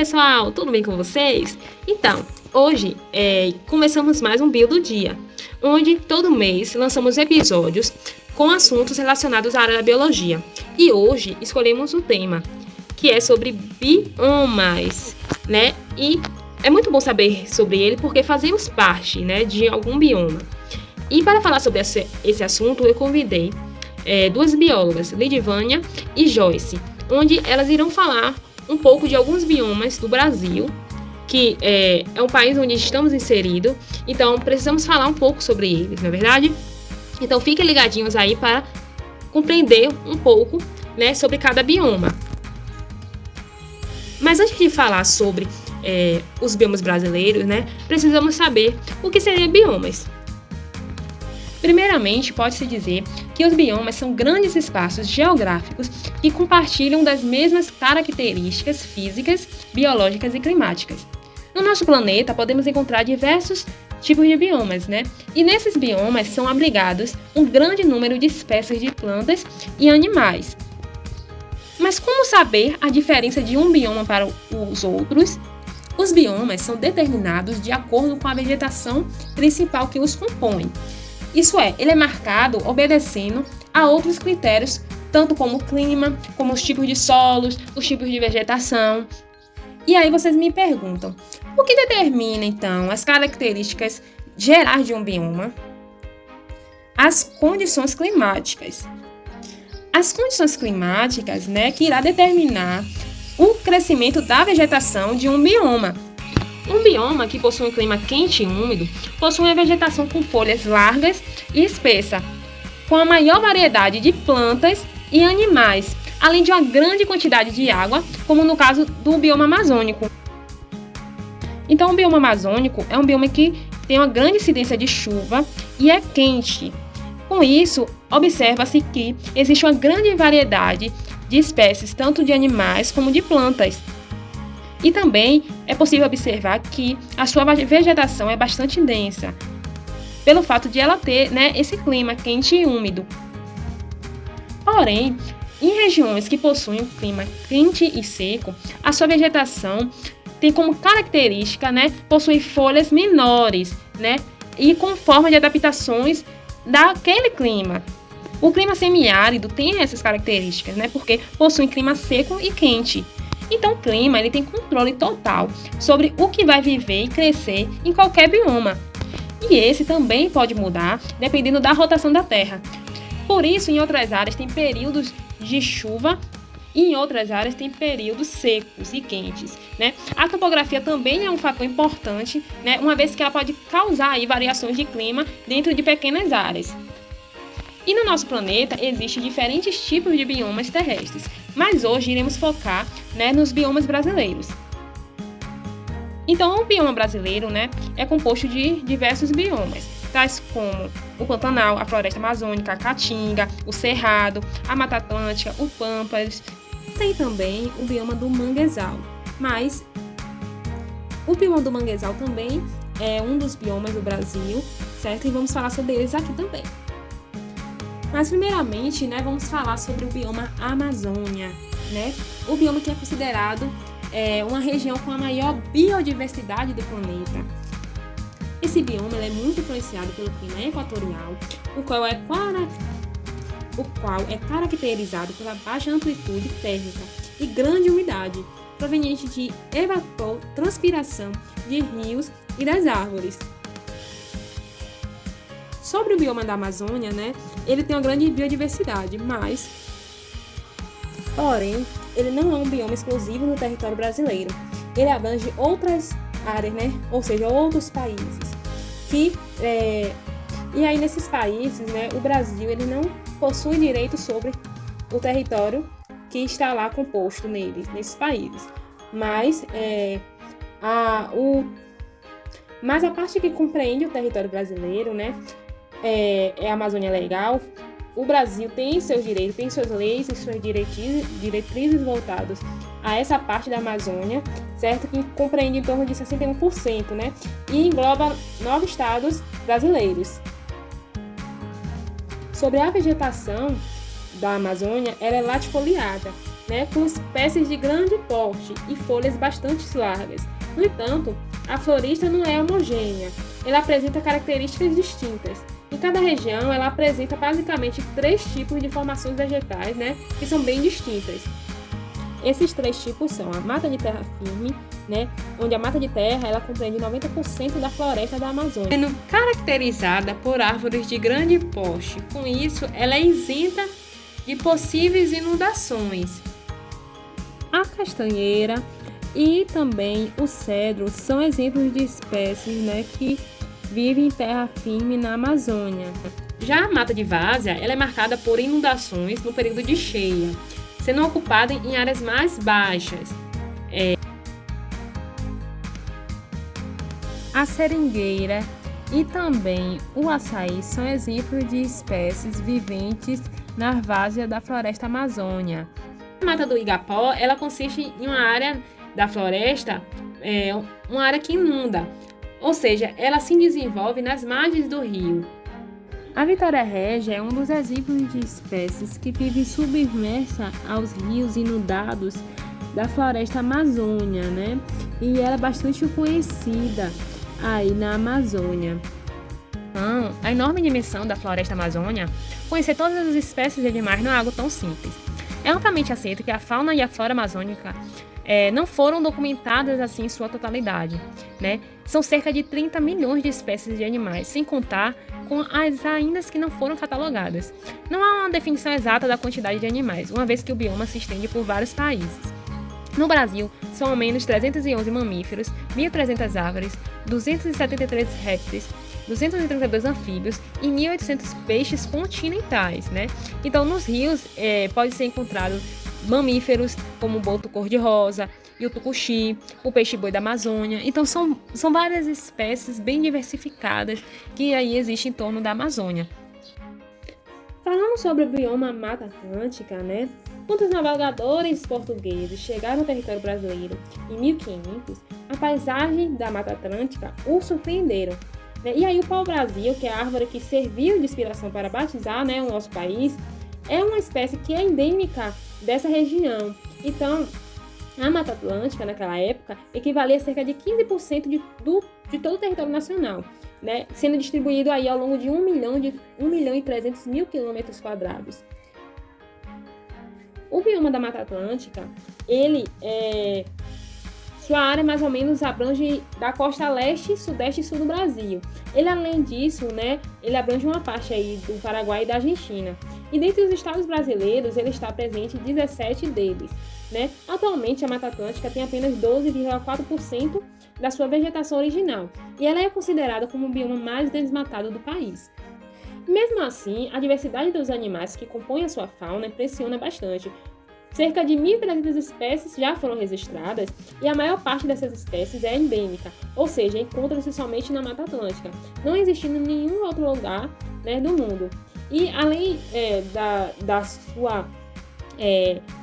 pessoal, tudo bem com vocês? Então, hoje começamos mais um Bio do Dia, onde todo mês lançamos episódios com assuntos relacionados à área da biologia. E hoje escolhemos o tema, que é sobre biomas, né? E é muito bom saber sobre ele porque fazemos parte, né, de algum bioma. E para falar sobre esse assunto, eu convidei duas biólogas, Lidivânia e Joyce, onde elas irão falar um pouco de alguns biomas do Brasil, que é um país onde estamos inseridos, então precisamos falar um pouco sobre eles, não é verdade? Então fiquem ligadinhos aí para compreender um pouco, né, sobre cada bioma. Mas antes de falar sobre os biomas brasileiros, né, precisamos saber o que seriam biomas. Primeiramente, pode-se dizer que os biomas são grandes espaços geográficos que compartilham das mesmas características físicas, biológicas e climáticas. No nosso planeta, podemos encontrar diversos tipos de biomas, né? E nesses biomas são abrigados um grande número de espécies de plantas e animais. Mas como saber a diferença de um bioma para os outros? Os biomas são determinados de acordo com a vegetação principal que os compõe. Isso é, ele é marcado obedecendo a outros critérios, tanto como o clima, como os tipos de solos, os tipos de vegetação. E aí vocês me perguntam, o que determina, então, as características gerais de um bioma? As condições climáticas. As condições climáticas, né, que irá determinar o crescimento da vegetação de um bioma. Um bioma que possui um clima quente e úmido possui uma vegetação com folhas largas e espessa, com a maior variedade de plantas e animais, além de uma grande quantidade de água, como no caso do bioma amazônico. Então, o bioma amazônico é um bioma que tem uma grande incidência de chuva e é quente. Com isso, observa-se que existe uma grande variedade de espécies, tanto de animais como de plantas. E também é possível observar que a sua vegetação é bastante densa, pelo fato de ela ter, né, esse clima quente e úmido. Porém, em regiões que possuem um clima quente e seco, a sua vegetação tem como característica, né, possuir folhas menores, né, e com forma de adaptações daquele clima. O clima semiárido tem essas características, né, porque possui clima seco e quente. Então, o clima ele tem controle total sobre o que vai viver e crescer em qualquer bioma. E esse também pode mudar dependendo da rotação da Terra. Por isso, em outras áreas tem períodos de chuva e em outras áreas tem períodos secos e quentes, né? A topografia também é um fator importante, né, uma vez que ela pode causar aí variações de clima dentro de pequenas áreas. E no nosso planeta existem diferentes tipos de biomas terrestres, mas hoje iremos focar, né, nos biomas brasileiros. Então, o bioma brasileiro, né, é composto de diversos biomas, tais como o Pantanal, a Floresta Amazônica, a Caatinga, o Cerrado, a Mata Atlântica, o Pampas. Tem também o bioma do Manguezal, mas o bioma do Manguezal também é um dos biomas do Brasil, certo? E vamos falar sobre eles aqui também. Mas primeiramente, né, vamos falar sobre o bioma Amazônia, né? O bioma que é considerado uma região com a maior biodiversidade do planeta. Esse bioma é muito influenciado pelo clima equatorial, o qual é caracterizado pela baixa amplitude térmica e grande umidade, proveniente de evapotranspiração de rios e das árvores. Sobre o bioma da Amazônia, né, ele tem uma grande biodiversidade, porém, ele não é um bioma exclusivo no território brasileiro. Ele abrange outras áreas, né, ou seja, outros países. E aí, nesses países, né, o Brasil ele não possui direito sobre o território que está lá composto nesses países. Mas a parte que compreende o território brasileiro, né, é a Amazônia Legal. O Brasil tem seus direitos, tem suas leis e suas diretrizes voltadas a essa parte da Amazônia, certo? Que compreende em torno de 61%, né? E engloba 9 estados brasileiros. Sobre a vegetação da Amazônia, ela é latifoliada, né, com espécies de grande porte e folhas bastante largas. No entanto, a floresta não é homogênea, ela apresenta características distintas. Em cada região, ela apresenta basicamente 3 tipos de formações vegetais, né, que são bem distintas. Esses 3 tipos são a mata de terra firme, né, onde a mata de terra ela compreende 90% da floresta da Amazônia, sendo caracterizada por árvores de grande porte. Com isso, ela é isenta de possíveis inundações. A castanheira e também o cedro são exemplos de espécies, né, que vivem em terra firme na Amazônia. Já a mata de várzea ela é marcada por inundações no período de cheia, sendo ocupada em áreas mais baixas. A seringueira e também o açaí são exemplos de espécies viventes na várzea da floresta amazônica. A mata do Igapó ela consiste em uma área da floresta, uma área que inunda, ou seja, ela se desenvolve nas margens do rio. A Vitória Régia é um dos exemplos de espécies que vive submersa aos rios inundados da floresta amazônica, né? E ela é bastante conhecida aí na Amazônia. Então, a enorme dimensão da floresta amazônica, conhecer todas as espécies de animais não é algo tão simples. É amplamente aceito que a fauna e a flora amazônica não foram documentadas assim em sua totalidade, né? São cerca de 30 milhões de espécies de animais, sem contar com as ainda que não foram catalogadas. Não há uma definição exata da quantidade de animais, uma vez que o bioma se estende por vários países. No Brasil, são ao menos 311 mamíferos, 1.300 árvores, 273 répteis, 232 anfíbios e 1.800 peixes continentais, né? Então, nos rios pode ser encontrado mamíferos como o boto cor-de-rosa e o tucuxi, o peixe-boi da Amazônia. Então, são várias espécies bem diversificadas que aí existem em torno da Amazônia. Falando sobre o bioma Mata Atlântica, né? Quando os navegadores portugueses chegaram ao território brasileiro em 1500, a paisagem da Mata Atlântica os surpreenderam. E aí o pau-brasil, que é a árvore que serviu de inspiração para batizar, né, o nosso país, é uma espécie que é endêmica dessa região. Então, a Mata Atlântica, naquela época, equivalia a cerca de 15% de todo o território nacional, né, sendo distribuído aí ao longo de 1 milhão e 300 mil quilômetros quadrados. O bioma da Mata Atlântica, sua área mais ou menos abrange da costa leste, sudeste e sul do Brasil. Ele, além disso, né, ele abrange uma parte aí do Paraguai e da Argentina. E dentre os estados brasileiros, ele está presente em 17 deles, né? Atualmente, a Mata Atlântica tem apenas 12,4% da sua vegetação original, e ela é considerada como o bioma mais desmatado do país. Mesmo assim, a diversidade dos animais que compõem a sua fauna impressiona bastante. Cerca de 1.300 espécies já foram registradas e a maior parte dessas espécies é endêmica, ou seja, encontra-se somente na Mata Atlântica, não existindo em nenhum outro lugar, né, do mundo. E além da sua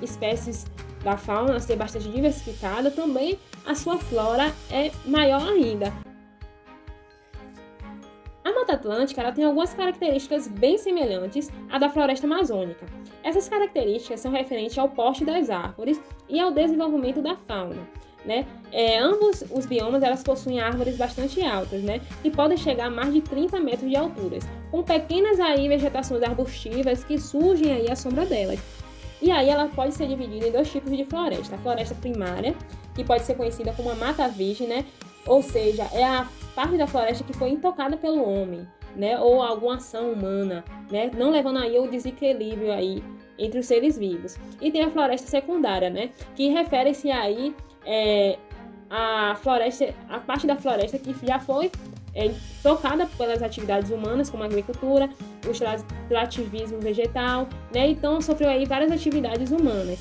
espécies da fauna ser bastante diversificada, também a sua flora é maior ainda. A Mata Atlântica ela tem algumas características bem semelhantes à da floresta amazônica. Essas características são referentes ao porte das árvores e ao desenvolvimento da fauna, né? Ambos os biomas elas possuem árvores bastante altas, né? Que podem chegar a mais de 30 metros de altura, com pequenas aí vegetações arbustivas que surgem aí à sombra delas. E aí ela pode ser dividida em 2 tipos de floresta. A floresta primária, que pode ser conhecida como a mata virgem, né? Ou seja, é a parte da floresta que foi intocada pelo homem, né? Ou alguma ação humana, né? Não levando aí ao desequilíbrio aí entre os seres vivos. E tem a floresta secundária, né? Que refere-se aí a parte da floresta que já foi tocada pelas atividades humanas, como a agricultura, o extrativismo vegetal, né? Então sofreu aí várias atividades humanas.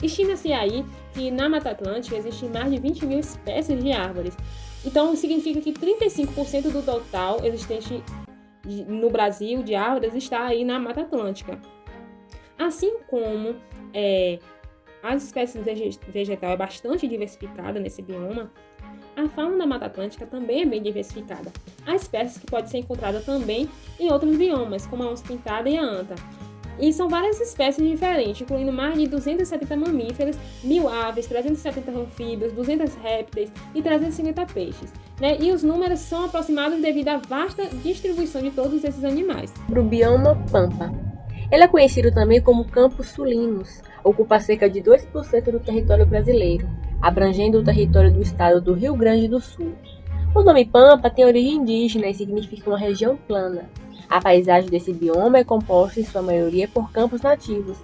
Estima-se aí que na Mata Atlântica existem mais de 20 mil espécies de árvores. Então significa que 35% do total existente no Brasil de árvores está aí na Mata Atlântica. Assim como as espécies vegetais é bastante diversificada nesse bioma, a fauna da Mata Atlântica também é bem diversificada. Há espécies que podem ser encontradas também em outros biomas, como a onça-pintada e a anta. E são várias espécies diferentes, incluindo mais de 270 mamíferos, 1.000 aves, 370 anfíbios, 200 répteis e 350 peixes. Né? E os números são aproximados devido à vasta distribuição de todos esses animais. Para o bioma Pampa. Ele é conhecido também como Campos Sulinos, ocupa cerca de 2% do território brasileiro, abrangendo o território do estado do Rio Grande do Sul. O nome Pampa tem origem indígena e significa uma região plana. A paisagem desse bioma é composta, em sua maioria, por campos nativos.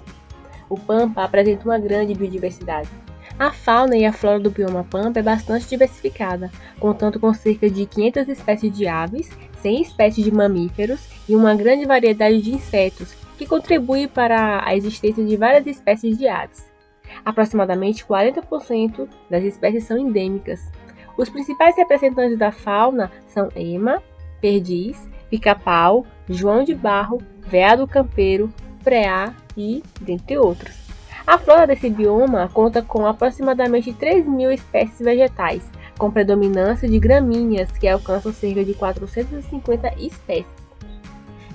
O Pampa apresenta uma grande biodiversidade. A fauna e a flora do bioma Pampa é bastante diversificada, contando com cerca de 500 espécies de aves, 100 espécies de mamíferos e uma grande variedade de insetos, que contribui para a existência de várias espécies de aves. Aproximadamente 40% das espécies são endêmicas. Os principais representantes da fauna são ema, perdiz, pica-pau, joão de barro, veado campeiro, preá e dentre outros. A flora desse bioma conta com aproximadamente 3.000 espécies vegetais, com predominância de gramíneas, que alcançam cerca de 450 espécies.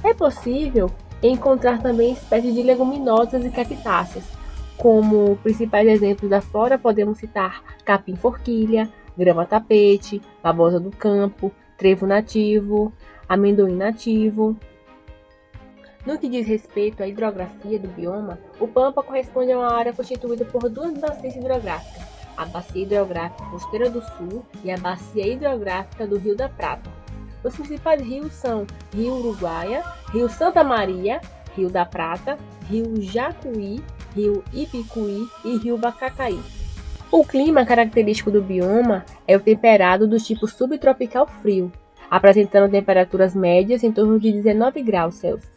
É possível encontrar também espécies de leguminosas e cactáceas. Como principais exemplos da flora, podemos citar capim-forquilha, grama-tapete, babosa do campo, trevo nativo, amendoim nativo. No que diz respeito à hidrografia do bioma, o Pampa corresponde a uma área constituída por duas bacias hidrográficas, a Bacia Hidrográfica Costeira do Sul e a Bacia Hidrográfica do Rio da Prata. Os principais rios são Rio Uruguaia, Rio Santa Maria, Rio da Prata, Rio Jacuí, Rio Ipicuí e Rio Bacacaí. O clima característico do bioma é o temperado do tipo subtropical frio, apresentando temperaturas médias em torno de 19 graus Celsius.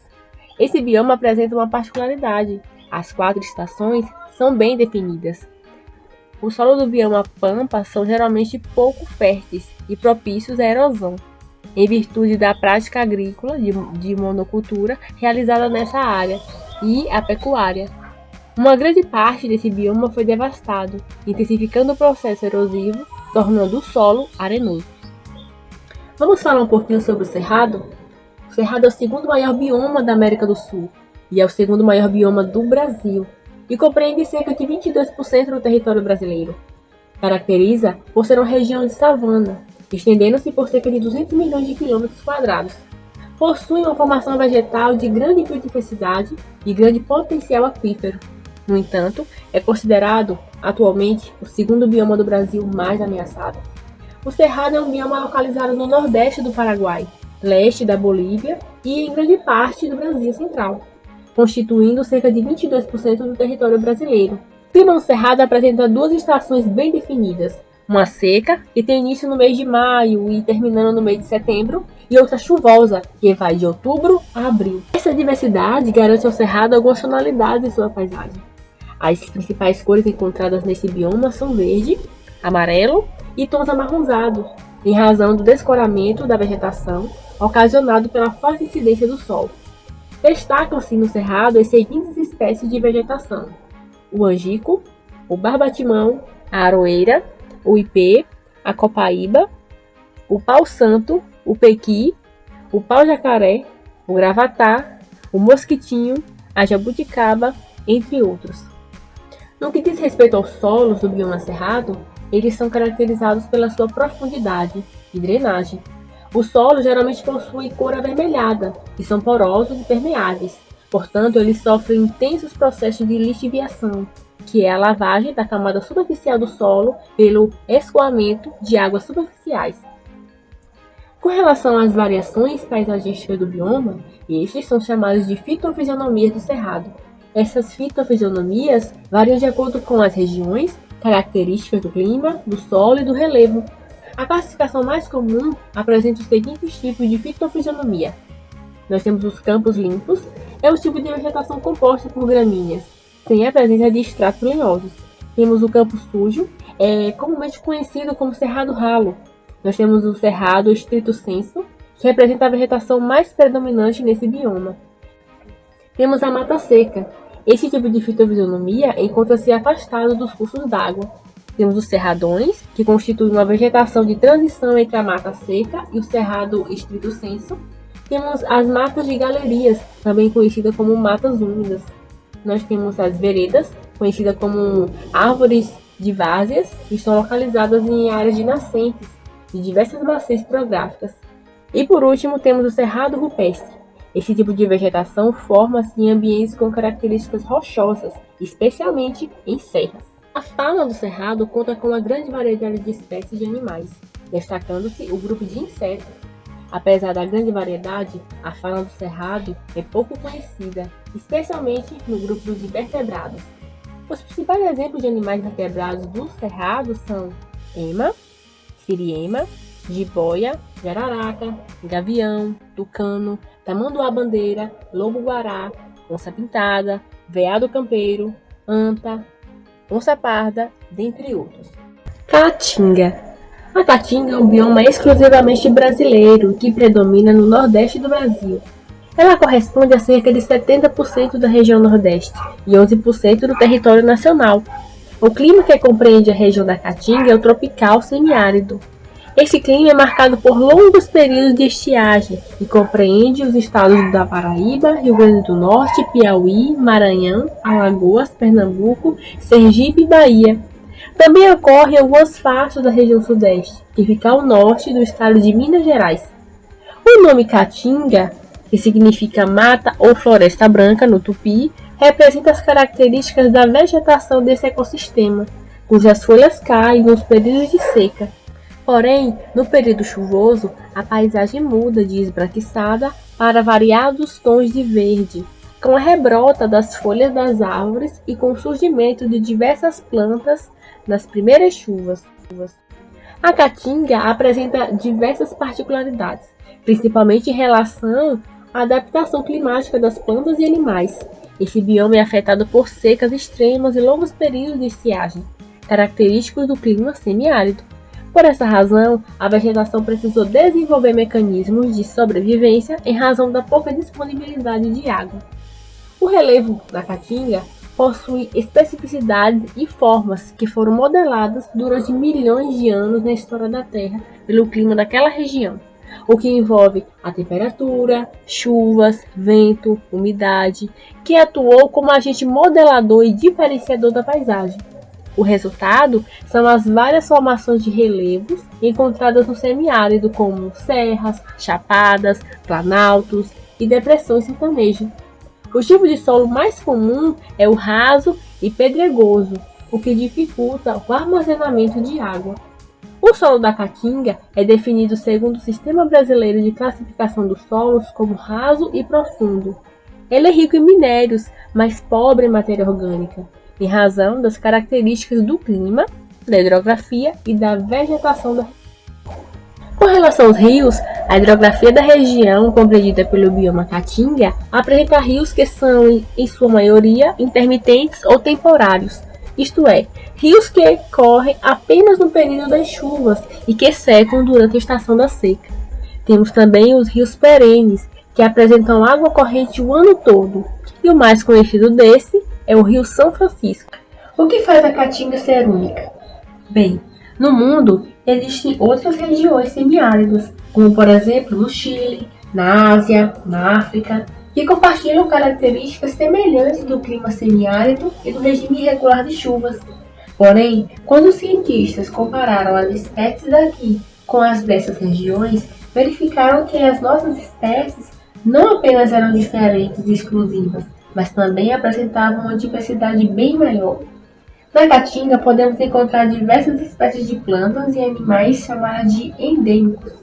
Esse bioma apresenta uma particularidade: as 4 estações são bem definidas. O solo do bioma Pampa são geralmente pouco férteis e propícios à erosão, em virtude da prática agrícola de monocultura realizada nessa área e a pecuária. Uma grande parte desse bioma foi devastado, intensificando o processo erosivo, tornando o solo arenoso. Vamos falar um pouquinho sobre o Cerrado? O Cerrado é o segundo maior bioma da América do Sul e é o segundo maior bioma do Brasil e compreende cerca de 22% do território brasileiro. Caracteriza por ser uma região de savana, estendendo-se por cerca de 200 milhões de quilômetros quadrados. Possui uma formação vegetal de grande biodiversidade e grande potencial aquífero. No entanto, é considerado, atualmente, o segundo bioma do Brasil mais ameaçado. O Cerrado é um bioma localizado no nordeste do Paraguai, leste da Bolívia e em grande parte do Brasil central, constituindo cerca de 22% do território brasileiro. O clima no Cerrado apresenta 2 estações bem definidas, uma seca, que tem início no mês de maio e terminando no mês de setembro, e outra chuvosa, que vai de outubro a abril. Essa diversidade garante ao Cerrado algumas tonalidades em sua paisagem. As principais cores encontradas nesse bioma são verde, amarelo e tons amarronzados, em razão do descoramento da vegetação ocasionado pela forte incidência do sol. Destacam-se no Cerrado as seguintes espécies de vegetação: o angico, o barbatimão, a aroeira, o ipê, a copaíba, o pau-santo, o pequi, o pau-jacaré, o gravatá, o mosquitinho, a jabuticaba, entre outros. No que diz respeito aos solos do bioma cerrado, eles são caracterizados pela sua profundidade e drenagem. Os solos geralmente possuem cor avermelhada e são porosos e permeáveis. Portanto, eles sofrem intensos processos de lixiviação, que é a lavagem da camada superficial do solo pelo escoamento de águas superficiais. Com relação às variações paisagísticas do bioma, estes são chamados de fitofisionomias do cerrado. Essas fitofisionomias variam de acordo com as regiões, características do clima, do solo e do relevo. A classificação mais comum apresenta os seguintes tipos de fitofisionomia. Nós temos os campos limpos, é o tipo de vegetação composta por gramíneas, sem a presença de estratos lenhosos. Temos o campo sujo, comumente conhecido como cerrado ralo. Nós temos o cerrado estrito sensu, que representa a vegetação mais predominante nesse bioma. Temos a mata seca. Esse tipo de fitofisionomia encontra-se afastado dos cursos d'água. Temos os cerradões, que constituem uma vegetação de transição entre a mata seca e o cerrado estrito sensu. Temos as matas de galerias, também conhecidas como matas úmidas. Nós temos as veredas, conhecidas como árvores de várzeas, que estão localizadas em áreas de nascentes de diversas bacias hidrográficas. E por último, temos o cerrado rupestre. Esse tipo de vegetação forma-se em ambientes com características rochosas, especialmente em serras. A fauna do cerrado conta com uma grande variedade de espécies de animais, destacando-se o grupo de insetos. Apesar da grande variedade, a fauna do cerrado é pouco conhecida, especialmente no grupo dos invertebrados. Os principais exemplos de animais vertebrados do cerrado são ema, siriema, jiboia, jararaca, gavião, tucano, tamanduá-bandeira, lobo-guará, onça-pintada, veado campeiro, anta, onça-parda, dentre outros. Caatinga. A caatinga é um bioma exclusivamente brasileiro que predomina no nordeste do Brasil. Ela corresponde a cerca de 70% da região nordeste e 11% do território nacional. O clima que compreende a região da caatinga é o tropical semiárido. Esse clima é marcado por longos períodos de estiagem e compreende os estados da Paraíba, Rio Grande do Norte, Piauí, Maranhão, Alagoas, Pernambuco, Sergipe e Bahia. Também ocorre em algumas faixas da região sudeste, que fica ao norte do estado de Minas Gerais. O nome Caatinga, que significa mata ou floresta branca no tupi, representa as características da vegetação desse ecossistema, cujas folhas caem nos períodos de seca. Porém, no período chuvoso, a paisagem muda de esbranquiçada para variados tons de verde, com a rebrota das folhas das árvores e com o surgimento de diversas plantas nas primeiras chuvas. A caatinga apresenta diversas particularidades, principalmente em relação à adaptação climática das plantas e animais. Esse bioma é afetado por secas extremas e longos períodos de estiagem, característicos do clima semiárido. Por essa razão, a vegetação precisou desenvolver mecanismos de sobrevivência em razão da pouca disponibilidade de água. O relevo da caatinga possui especificidades e formas que foram modeladas durante milhões de anos na história da Terra pelo clima daquela região, o que envolve a temperatura, chuvas, vento, umidade, que atuou como agente modelador e diferenciador da paisagem. O resultado são as várias formações de relevos encontradas no semiárido, como serras, chapadas, planaltos e depressões sertanejas. O tipo de solo mais comum é o raso e pedregoso, o que dificulta o armazenamento de água. O solo da caatinga é definido segundo o Sistema Brasileiro de Classificação dos Solos como raso e profundo. Ele é rico em minérios, mas pobre em matéria orgânica, em razão das características do clima, da hidrografia e da vegetação da região. Com relação aos rios, a hidrografia da região, compreendida pelo bioma Caatinga, apresenta rios que são, em sua maioria, intermitentes ou temporários, isto é, rios que correm apenas no período das chuvas e que secam durante a estação da seca. Temos também os rios perenes, que apresentam água corrente o ano todo, e o mais conhecido desse é o Rio São Francisco. O que faz a Caatinga ser única? Bem, no mundo existem outras regiões semiáridas, como por exemplo no Chile, na Ásia, na África, que compartilham características semelhantes do clima semiárido e do regime irregular de chuvas. Porém, quando os cientistas compararam as espécies daqui com as dessas regiões, verificaram que as nossas espécies não apenas eram diferentes e exclusivas, mas também apresentavam uma diversidade bem maior. Na Caatinga podemos encontrar diversas espécies de plantas e animais chamadas de endêmicos.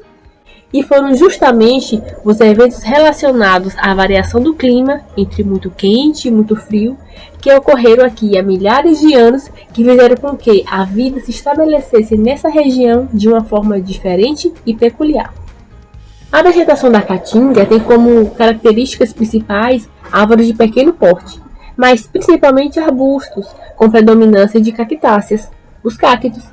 E foram justamente os eventos relacionados à variação do clima, entre muito quente e muito frio, que ocorreram aqui há milhares de anos, que fizeram com que a vida se estabelecesse nessa região de uma forma diferente e peculiar. A vegetação da Caatinga tem como características principais árvores de pequeno porte, mas principalmente arbustos, com predominância de cactáceas, os cactos.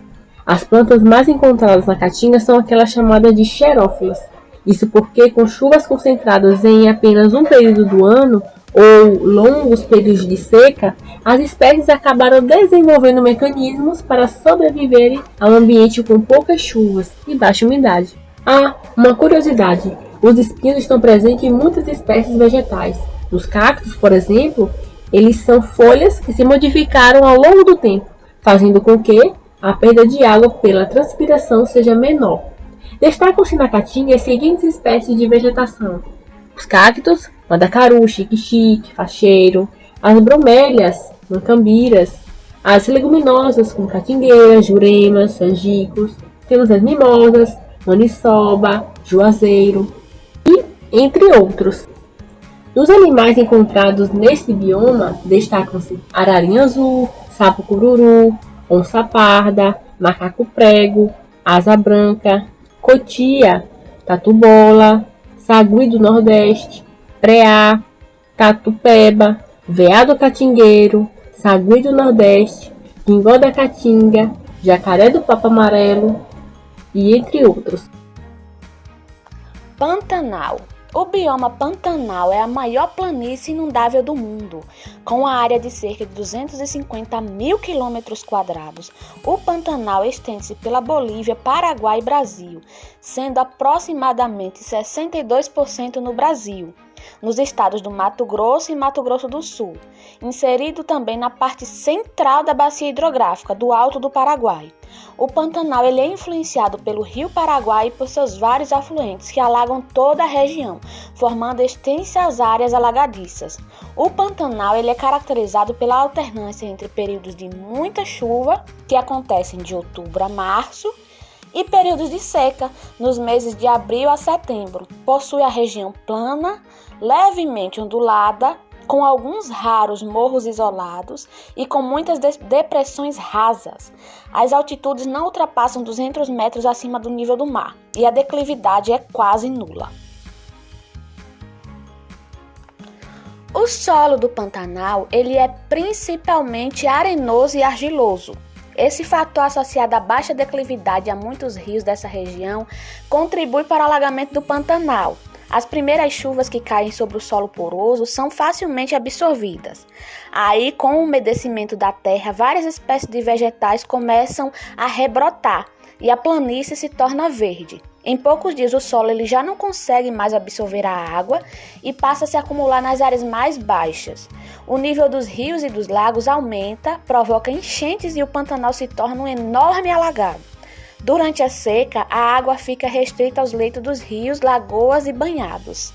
As plantas mais encontradas na Caatinga são aquelas chamadas de xerófilas. Isso porque, com chuvas concentradas em apenas um período do ano, ou longos períodos de seca, as espécies acabaram desenvolvendo mecanismos para sobreviverem a um ambiente com poucas chuvas e baixa umidade. Uma curiosidade, Os espinhos estão presentes em muitas espécies vegetais. Nos cactos, por exemplo, eles são folhas que se modificaram ao longo do tempo, fazendo com que a perda de água pela transpiração seja menor. Destacam-se na caatinga as seguintes espécies de vegetação: os cactos, mandacaru, xique-xique, facheiro, as bromélias, mancambiras, as leguminosas como catingueiras, juremas, angicos, temos as mimosas, maniçoba, juazeiro e entre outros. Dos animais encontrados neste bioma, destacam-se ararinha azul, sapo cururu, onça parda, macaco prego, asa branca, cotia, tatu-bola, sagui do Nordeste, preá, tatu-peba, veado catingueiro, sagui do Nordeste, guingó da caatinga, jacaré do papo amarelo e entre outros. Pantanal. O bioma Pantanal é a maior planície inundável do mundo, com uma área de cerca de 250 mil quilômetros quadrados. O Pantanal estende-se pela Bolívia, Paraguai e Brasil, sendo aproximadamente 62% no Brasil, nos estados do Mato Grosso e Mato Grosso do Sul, inserido também na parte central da bacia hidrográfica do Alto do Paraguai. O Pantanal é influenciado pelo Rio Paraguai e por seus vários afluentes que alagam toda a região, formando extensas áreas alagadiças. O Pantanal é caracterizado pela alternância entre períodos de muita chuva, que acontecem de outubro a março, e períodos de seca, nos meses de abril a setembro. Possui a região plana, levemente ondulada, com alguns raros morros isolados e com muitas depressões rasas. As altitudes não ultrapassam 200 metros acima do nível do mar e a declividade é quase nula. O solo do Pantanal ele é principalmente arenoso e argiloso. Esse fator associado à baixa declividade a muitos rios dessa região contribui para o alagamento do Pantanal. As primeiras chuvas que caem sobre o solo poroso são facilmente absorvidas. Aí, com o umedecimento da terra, várias espécies de vegetais começam a rebrotar e a planície se torna verde. Em poucos dias, o solo ele já não consegue mais absorver a água e passa a se acumular nas áreas mais baixas. O nível dos rios e dos lagos aumenta, provoca enchentes e o Pantanal se torna um enorme alagado. Durante a seca, a água fica restrita aos leitos dos rios, lagoas e banhados.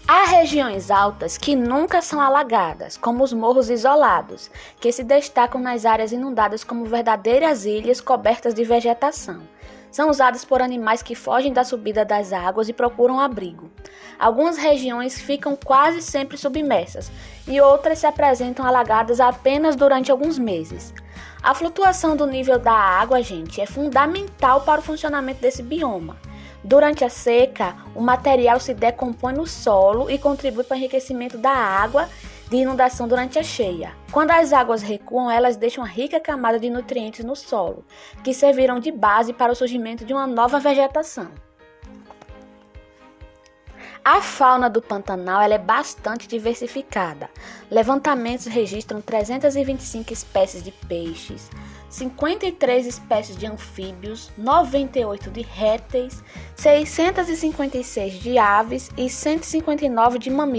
Há regiões altas que nunca são alagadas, como os morros isolados, que se destacam nas áreas inundadas como verdadeiras ilhas cobertas de vegetação. São usadas por animais que fogem da subida das águas e procuram abrigo. Algumas regiões ficam quase sempre submersas e outras se apresentam alagadas apenas durante alguns meses. A flutuação do nível da água, gente, é fundamental para o funcionamento desse bioma. Durante a seca, o material se decompõe no solo e contribui para o enriquecimento da água de inundação durante a cheia. Quando as águas recuam, elas deixam uma rica camada de nutrientes no solo, que servirão de base para o surgimento de uma nova vegetação. A fauna do Pantanal ela é bastante diversificada. Levantamentos registram 325 espécies de peixes, 53 espécies de anfíbios, 98 de répteis, 656 de aves e 159 de mamíferos.